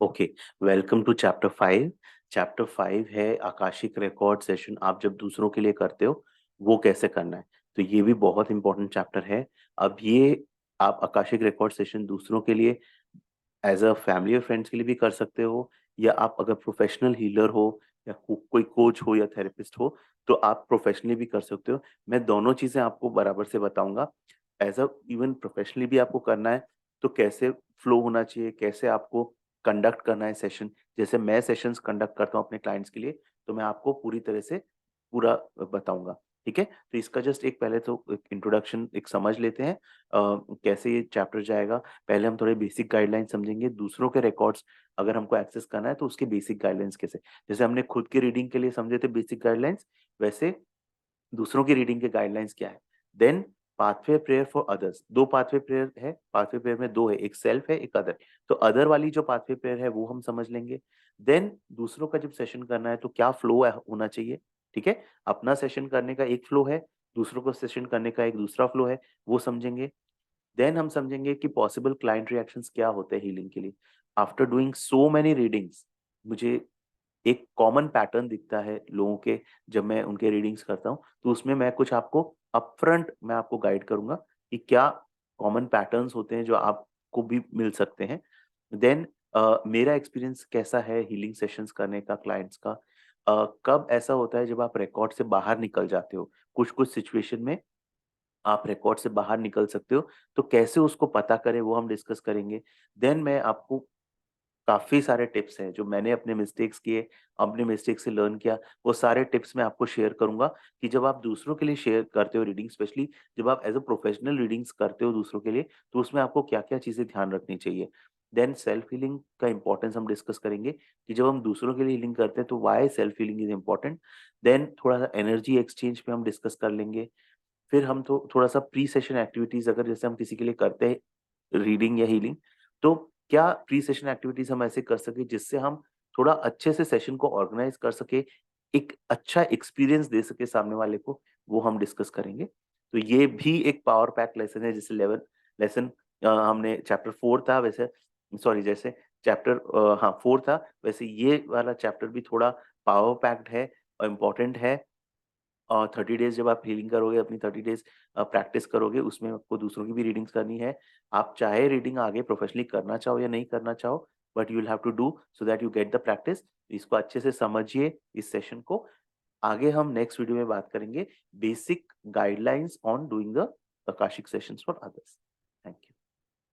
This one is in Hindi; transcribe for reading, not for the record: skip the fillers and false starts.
Okay, welcome to chapter 5। Chapter 5 है आकाशिक रिकॉर्ड सेशन। आप जब दूसरों के लिए करते हो वो कैसे करना है, तो ये भी बहुत इंपॉर्टेंट चैप्टर है। अब ये आप आकाशिक रिकॉर्ड सेशन दूसरों के लिए एज अ फैमिली और फ्रेंड्स के लिए भी कर सकते हो, या आप अगर प्रोफेशनल हीलर हो या कोई कोच हो या थेरेपिस्ट हो तो आप प्रोफेशनली भी कर सकते हो। मैं दोनों चीजें आपको बराबर से बताऊंगा। एज अ इवन प्रोफेशनली भी आपको करना है तो कैसे फ्लो होना चाहिए, कैसे आपको कंडक्ट करना है सेशन। जैसे मैं सेशंस कंडक्ट करता हूँ अपने क्लाइंट्स के लिए, तो मैं आपको पूरी तरह से पूरा बताऊंगा। ठीक है, तो इसका जस्ट एक पहले तो एक इंट्रोडक्शन एक समझ लेते हैं कैसे ये चैप्टर जाएगा। पहले हम थोड़े बेसिक गाइडलाइन समझेंगे, दूसरों के रिकॉर्ड्स अगर हमको एक्सेस करना है तो उसके बेसिक गाइडलाइंस कैसे, जैसे हमने खुद की रीडिंग के लिए समझे थे बेसिक गाइडलाइंस, वैसे दूसरों की रीडिंग के गाइडलाइंस क्या है। Then pathway prayer for others, दो पाथवे प्रेयर है, पाथवे प्रेयर में दो है, एक सेल्फ है एक अदर। तो अदर वाली जो पाथवे प्रेयर है वो हम समझ लेंगे। देन दूसरों का जब सेशन करना है तो क्या फ्लो होना चाहिए। ठीक है, अपना सेशन करने का एक फ्लो है, दूसरों को सेशन करने का एक दूसरा फ्लो है, वो समझेंगे। देन हम समझेंगे कि पॉसिबल क्लाइंट रिएक्शंस क्या होते हैं हीलिंग के लिए। After doing so many readings मुझे एक कॉमन पैटर्न दिखता है लोगों के, जब मैं उनके रीडिंग्स करता हूँ तो उसमें मैं कुछ आपको अपफ्रंट मैं आपको गाइड करूंगा कि क्या कॉमन पैटर्न्स होते हैं जो आपको भी मिल सकते हैं। देन मेरा एक्सपीरियंस कैसा है हीलिंग सेशंस करने का क्लाइंट्स का। कब ऐसा होता है जब आप रिकॉर्ड से बाहर निकल जाते हो, कुछ कुछ सिचुएशन में आप रिकॉर्ड से बाहर निकल सकते हो, तो कैसे उसको पता करें वो हम डिस्कस करेंगे। देन मैं आपको काफ़ी सारे टिप्स हैं जो मैंने अपने मिस्टेक्स किए, अपने मिस्टेक से लर्न किया, वो सारे टिप्स मैं आपको शेयर करूँगा कि जब आप दूसरों के लिए शेयर करते हो रीडिंग, स्पेशली जब आप एज़ अ प्रोफेशनल रीडिंग्स करते हो दूसरों के लिए, तो उसमें आपको क्या-क्या चीज़ें ध्यान रखनी चाहिए। देन सेल्फ हीलिंग का इम्पोर्टेंस हम डिस्कस करेंगे कि जब हम दूसरों के लिए हीलिंग करते हैं तो why self healing is important. Then थोड़ा-सा एनर्जी एक्सचेंज पे हम डिस्कस कर लेंगे। फिर हम तो थोड़ा-सा प्री सेशन एक्टिविटीज़ अगर जैसे हम किसी के लिए करते हैं रीडिंग या हीलिंग, तो क्या प्री सेशन एक्टिविटीज़ हम ऐसे कर सकें जिससे हम थोड़ा अच्छे से सेशन को ऑर्गेनाइज़ कर सकें, एक अच्छा एक्सपीरियंस दे सकें सामने वाले को, वो हम डिस्कस करेंगे। तो ये भी एक पावर पैक लेसन है, जैसे लेवल लेसन हमने चैप्टर 4 था वैसे, सॉरी जैसे चैप्टर हाँ 4 था, वैसे ये वाला चैप्टर भी थोड़ा पावर पैक्ड है और इम्पोर्टेंट है। 30 डेज़ जब आप हीलिंग करोगे, अपनी 30 डेज़ प्रैक्टिस करोगे, उसमें आपको दूसरों की भी रीडिंग्स करनी है। आप चाहे रीडिंग आगे प्रोफेशनली करना चाहो या नहीं करना चाहो, but you will have to do so that you get the practice. इसको अच्छे से समझिए इस सेशन को। आगे हम नेक्स्ट वीडियो में बात करेंगे basic guidelines on doing the Akashic sessions for others.